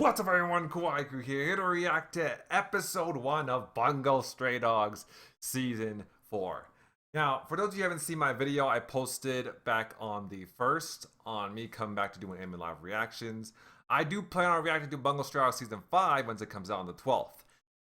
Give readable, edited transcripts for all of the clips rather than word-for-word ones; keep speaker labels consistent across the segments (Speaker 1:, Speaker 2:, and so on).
Speaker 1: What's up, everyone? Kawaii here to react to episode 1 of Bungo Stray Dogs season 4. Now, for those of you who haven't seen my video, I posted back on the 1st on me coming back to doing anime live reactions. I do plan on reacting to Bungo Stray Dogs season 5 once it comes out on the 12th.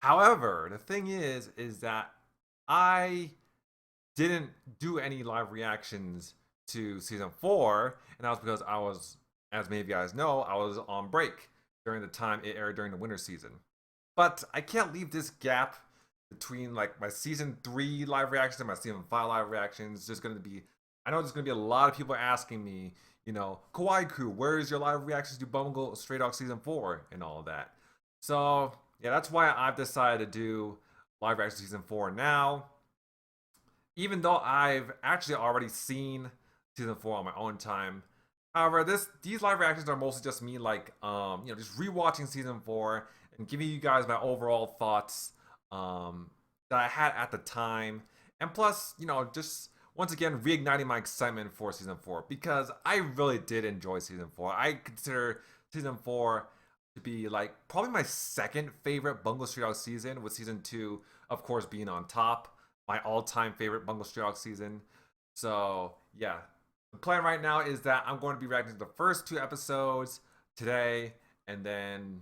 Speaker 1: However, the thing is that I didn't do any live reactions to season 4, and that was because I was, as many of you guys know, I was on break during the time it aired during the winter season. But I can't leave this gap between like my season 3 live reactions and my season 5 live reactions. There's gonna be, I know there's gonna be a lot of people asking me, Kawaii Crew, where is your live reactions to Bungo Stray Dogs season 4 and all of that. So yeah, that's why I've decided to do live reactions to season 4 now. Even though I've actually already seen season 4 on my own time. However, these live reactions are mostly just me just rewatching season 4 and giving you guys my overall thoughts that I had at the time. And plus, just once again reigniting my excitement for season 4 because I really did enjoy season 4. I consider season 4 to be like probably my second favorite Bungo Stray Dogs season, with season 2 of course being on top, my all-time favorite Bungo Stray Dogs season. So yeah, the plan right now is that I'm going to be reacting to the first 2 episodes today, and then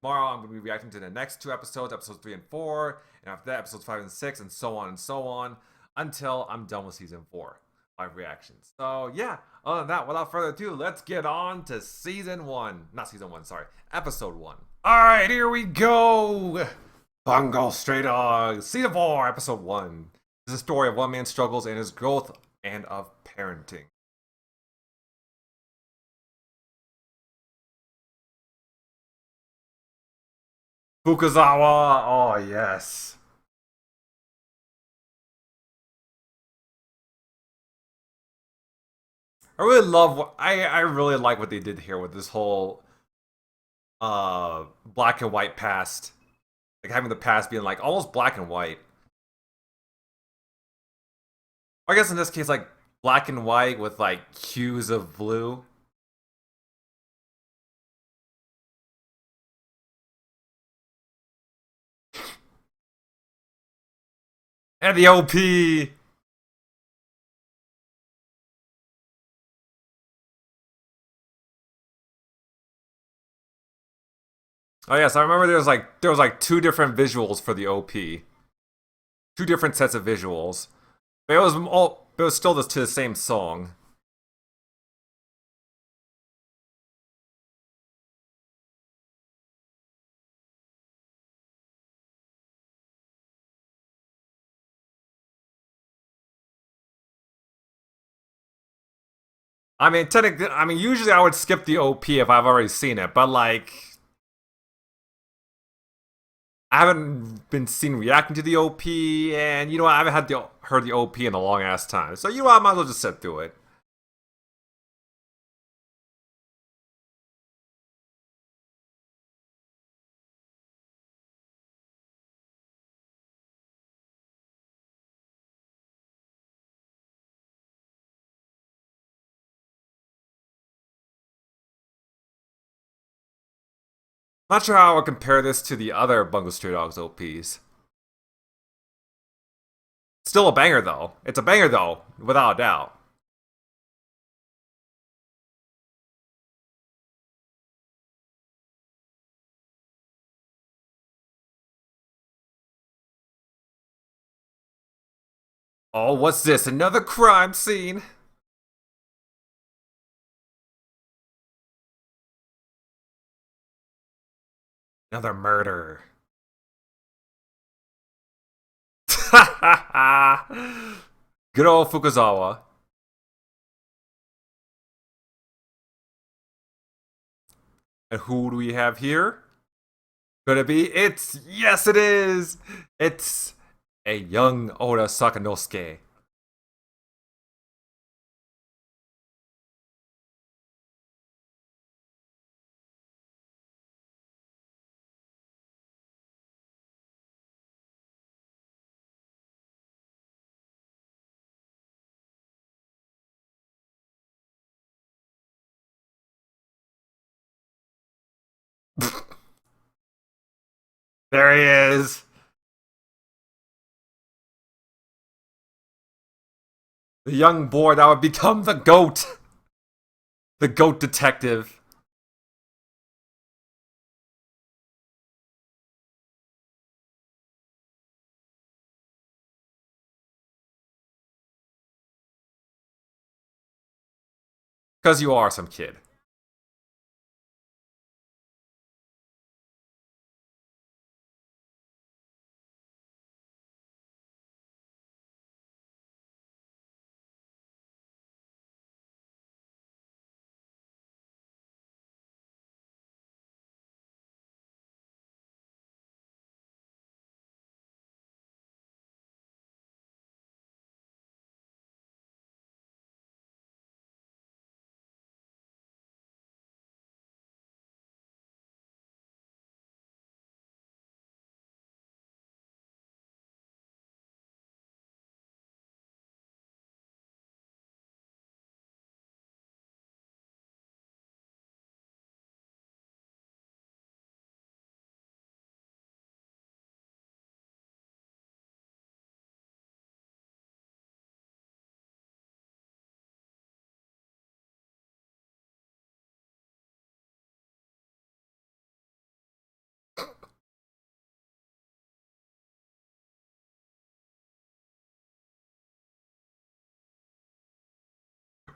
Speaker 1: tomorrow I'm going to be reacting to the next 2 episodes, episodes 3 and 4, and after that episodes 5 and 6, and so on until I'm done with season 4 live reactions. So yeah, other than that, without further ado, let's get on to episode 1. Alright, here we go! Bungo Stray Dogs, season 4, episode 1. This is a story of one man's struggles and his growth and of parenting. Fukuzawa, oh yes. I really like what they did here with this whole black and white past. Like having the past being like almost black and white. I guess in this case like black and white with like hues of blue. And the OP. Oh yes, I remember there was like 2 different visuals for the OP. 2 different sets of visuals. But it was still just to the same song. I mean, technically, usually I would skip the OP if I've already seen it, but like, I haven't been seen reacting to the OP, and I haven't heard the OP in a long ass time. So I might as well just sit through it. Not sure how I would compare this to the other Bungo Stray Dogs OPs. Still a banger though. It's a banger though, without a doubt. Oh, what's this? Another crime scene? Another murder. Good old Fukuzawa. And who do we have here? Could it be? Yes, it is! It's a young Oda Sakanosuke. There he is. The young boy that would become the goat. The goat detective. Because you are some kid.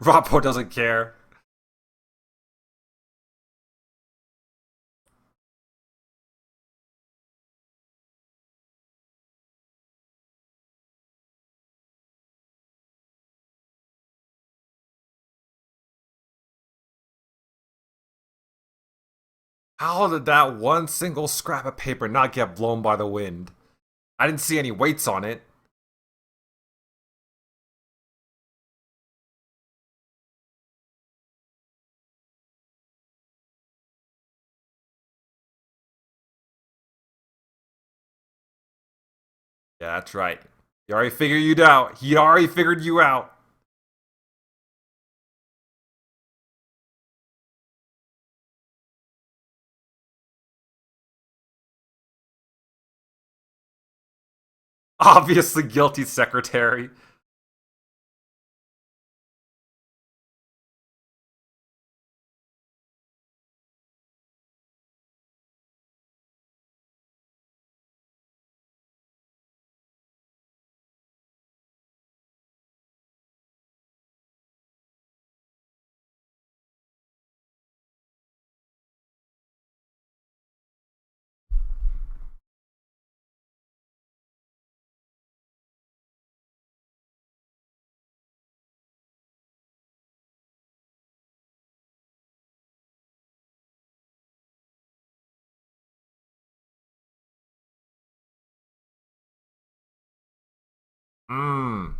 Speaker 1: Ranpo doesn't care. How did that one single scrap of paper not get blown by the wind? I didn't see any weights on it. Yeah, that's right. He already figured you out. He already figured you out. Obviously guilty secretary. Mmm.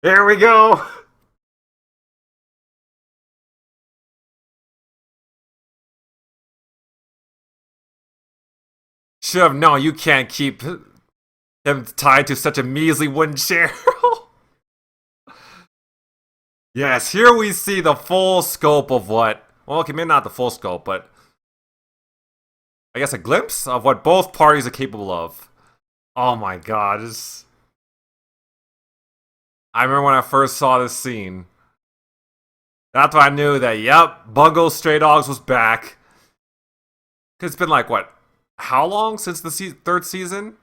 Speaker 1: Here we go. Should have known you can't keep him tied to such a measly wooden chair. Yes, here we see the full scope of what. Well, okay, maybe not the full scope, but I guess a glimpse of what both parties are capable of. Oh my god. I remember when I first saw this scene. That's when I knew that, yep, Bungou Stray Dogs was back. Cause it's been like what? How long since the third season?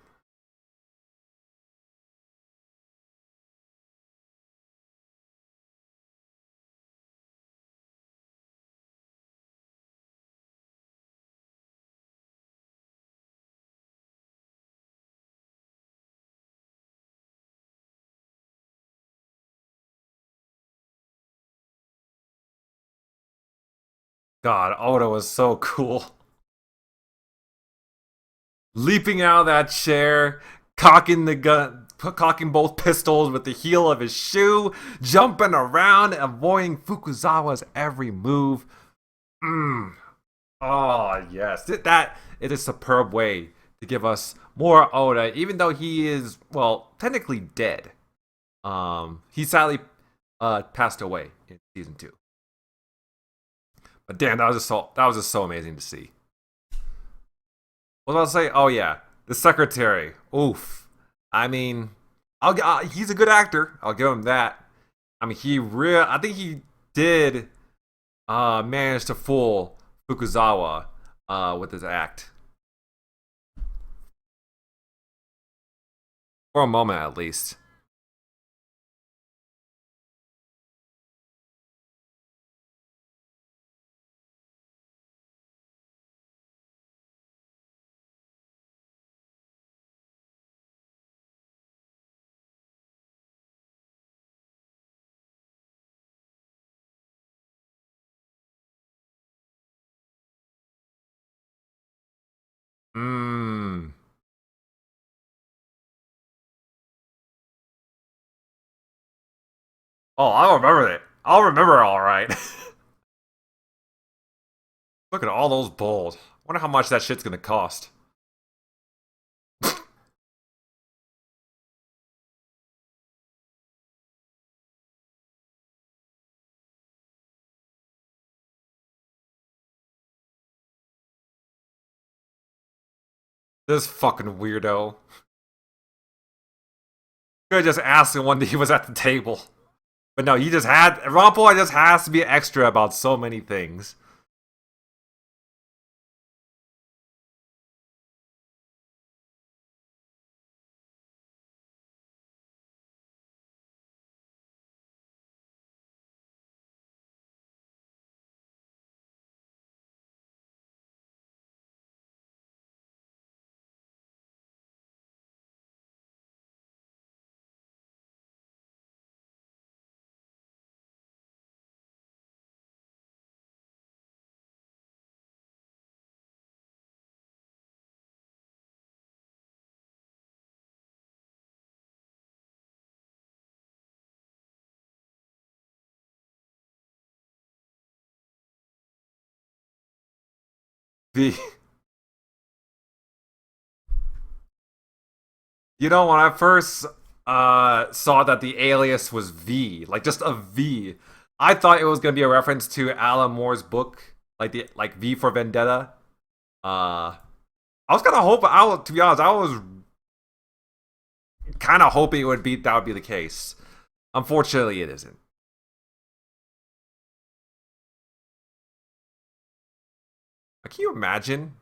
Speaker 1: God, Oda was so cool. Leaping out of that chair, cocking the gun, cocking both pistols with the heel of his shoe, jumping around, avoiding Fukuzawa's every move. Mmm. Oh yes, that is a superb way to give us more Oda, even though he is well technically dead. He sadly passed away in season two. But damn, that was just so amazing to see. What was I say? Oh yeah, the secretary. Oof. I mean, he's a good actor. I'll give him that. I mean, I think he did manage to fool Fukuzawa with his act for a moment at least. Mmm. Oh, I'll remember it. I'll remember it all right. Look at all those bowls. Wonder how much that shit's gonna cost. This fucking weirdo. Could have just asked him when he was at the table. But no, he just had Ranpo just has to be extra about so many things. The when I first saw that the alias was V, like just a V, I thought it was gonna be a reference to Alan Moore's book, like V for Vendetta. I was kind of hoping. To be honest, I was kind of hoping it would be that would be the case. Unfortunately, it isn't. Can you imagine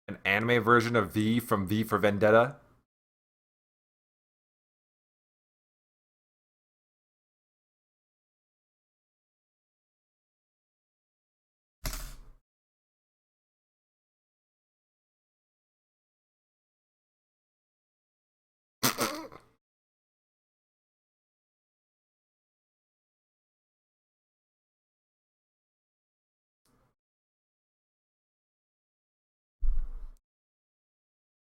Speaker 1: an anime version of V from V for Vendetta?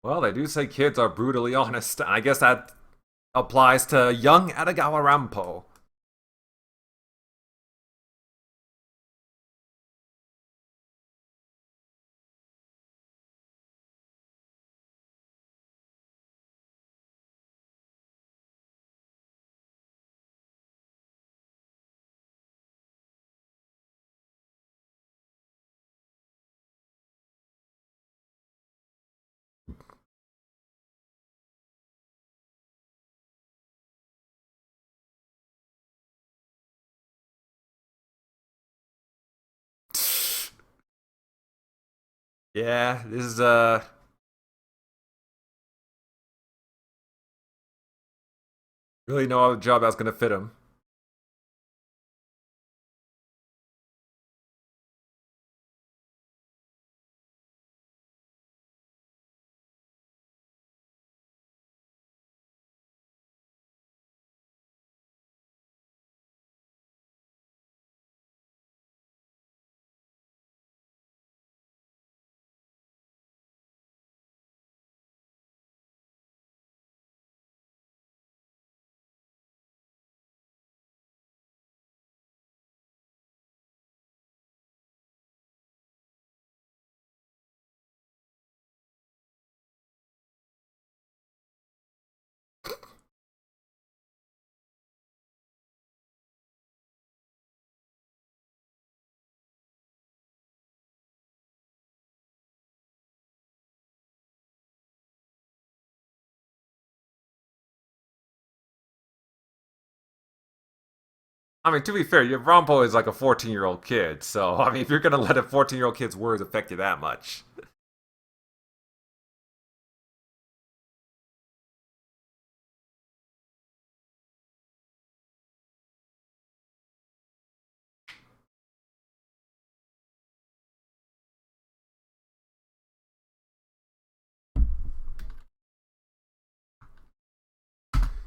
Speaker 1: Well, they do say kids are brutally honest. I guess that applies to young Adagawa Rampo. Yeah, this is really no other job that's gonna fit him. I mean, to be fair, your Ranpo is like a 14-year-old kid, so I mean, if you're gonna let a 14-year-old kid's words affect you that much,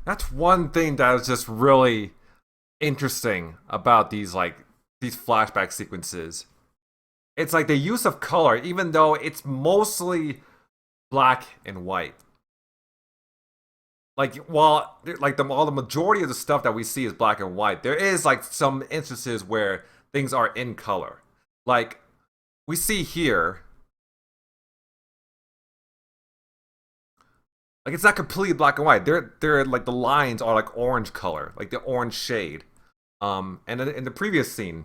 Speaker 1: that's one thing that is just really interesting about these flashback sequences. It's like the use of color, even though it's mostly black and white. Like while the majority of the stuff that we see is black and white, there is like some instances where things are in color. Like we see here, like it's not completely black and white. They're like the lines are like orange color, like the orange shade. And in the previous scene,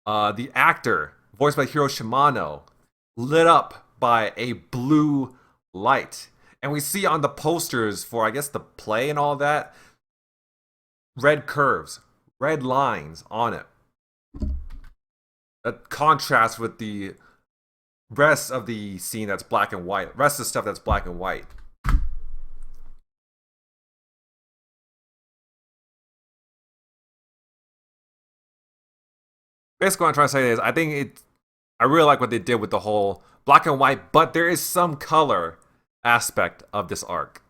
Speaker 1: the actor voiced by Hiro Shimano lit up by a blue light, and we see on the posters for I guess the play and all that red curves, red lines on it. That contrasts with the rest of the scene that's black and white. Rest of the stuff that's black and white. Basically, what I'm trying to say is, I really like what they did with the whole black and white, but there is some color aspect of this arc.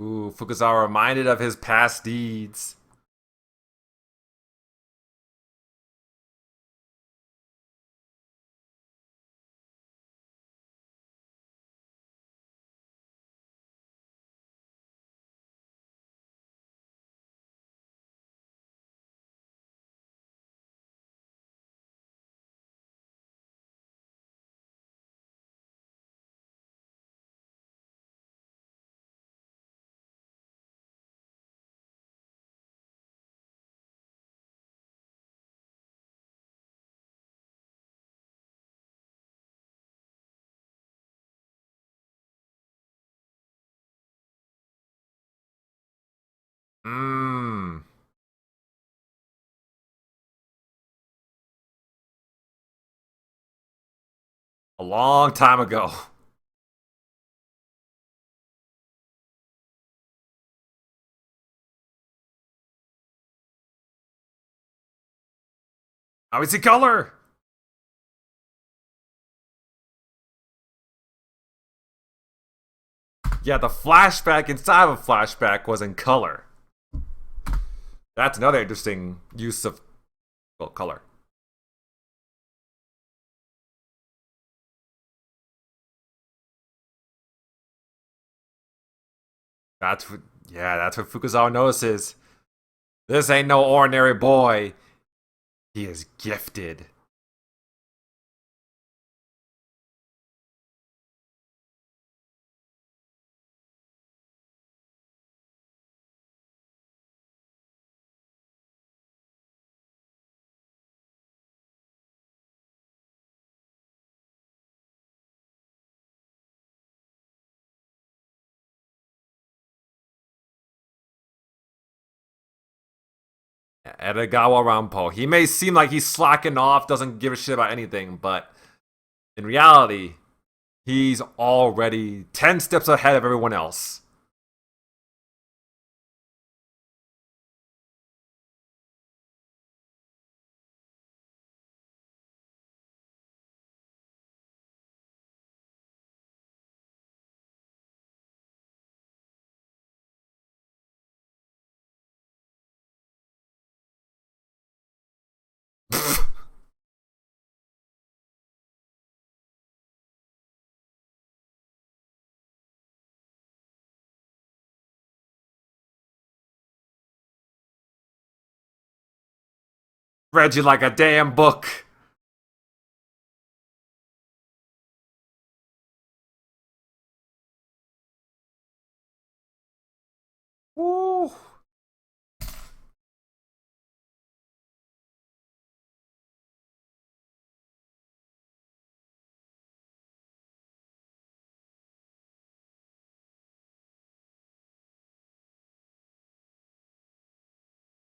Speaker 1: Ooh, Fukuzawa reminded of his past deeds. Mmm, a long time ago. Now we see color. Yeah, the flashback inside of a flashback was in color. That's another interesting use of well, color. That's what, yeah, that's what Fukuzawa notices. This ain't no ordinary boy. He is gifted. Edogawa Ranpo. He may seem like he's slacking off, doesn't give a shit about anything, but in reality, he's already 10 steps ahead of everyone else. Read you like a damn book. Woo.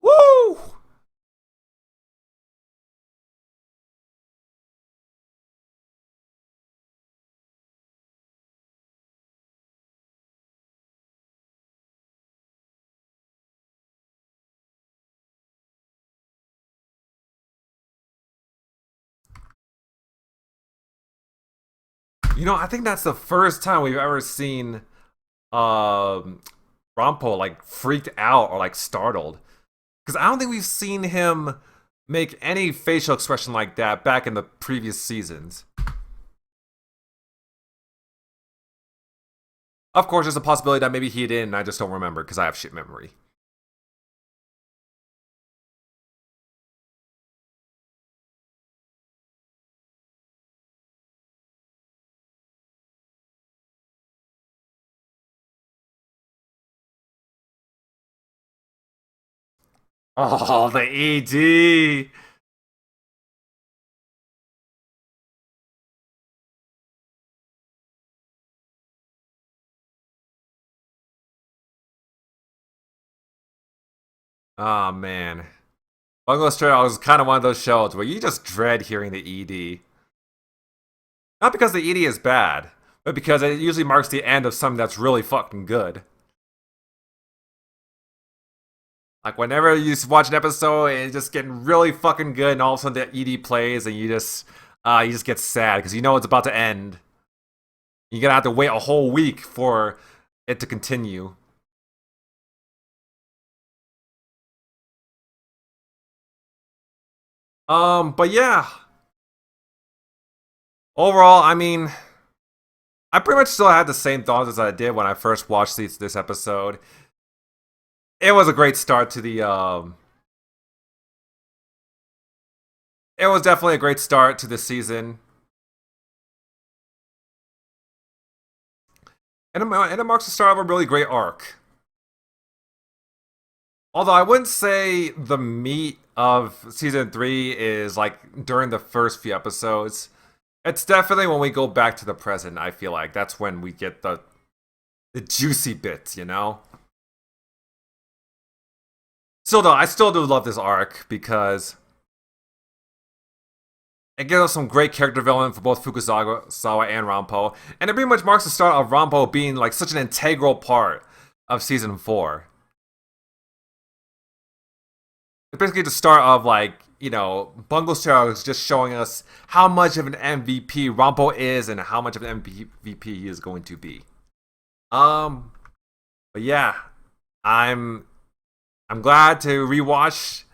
Speaker 1: Woo! You know, I think that's the first time we've ever seen Ranpo like freaked out or like startled. Because I don't think we've seen him make any facial expression like that back in the previous seasons. Of course, there's a possibility that maybe he did and I just don't remember because I have shit memory. Oh, the ED! Oh, man. Bungou Stray Dogs is kind of one of those shows where you just dread hearing the ED. Not because the ED is bad, but because it usually marks the end of something that's really fucking good. Like whenever you watch an episode and it's just getting really fucking good, and all of a sudden the ED plays, and you just get sad because you know it's about to end. You're gonna have to wait a whole week for it to continue. But yeah. Overall, I mean, I pretty much still had the same thoughts as I did when I first watched this episode. It was a great start to the It was definitely a great start to the season. And it marks the start of a really great arc. Although I wouldn't say the meat of season 3 is like during the first few episodes. It's definitely when we go back to the present, I feel like that's when we get the juicy bits, you know? Still though, I still do love this arc because it gives us some great character development for both Fukuzawa and Ranpo, and it pretty much marks the start of Ranpo being like such an integral part of season 4. It's basically the start of like, you know, Bungou Stray Dogs just showing us how much of an MVP Ranpo is and how much of an MVP he is going to be. Um, but yeah, I'm glad to rewatch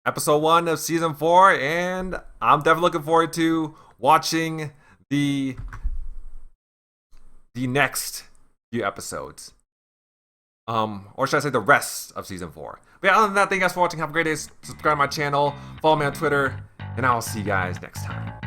Speaker 1: episode 1 of season 4, and I'm definitely looking forward to watching the next few episodes. Or should I say the rest of season 4. But yeah, other than that, thank you guys for watching. Have a great day. Subscribe to my channel, follow me on Twitter, and I'll see you guys next time.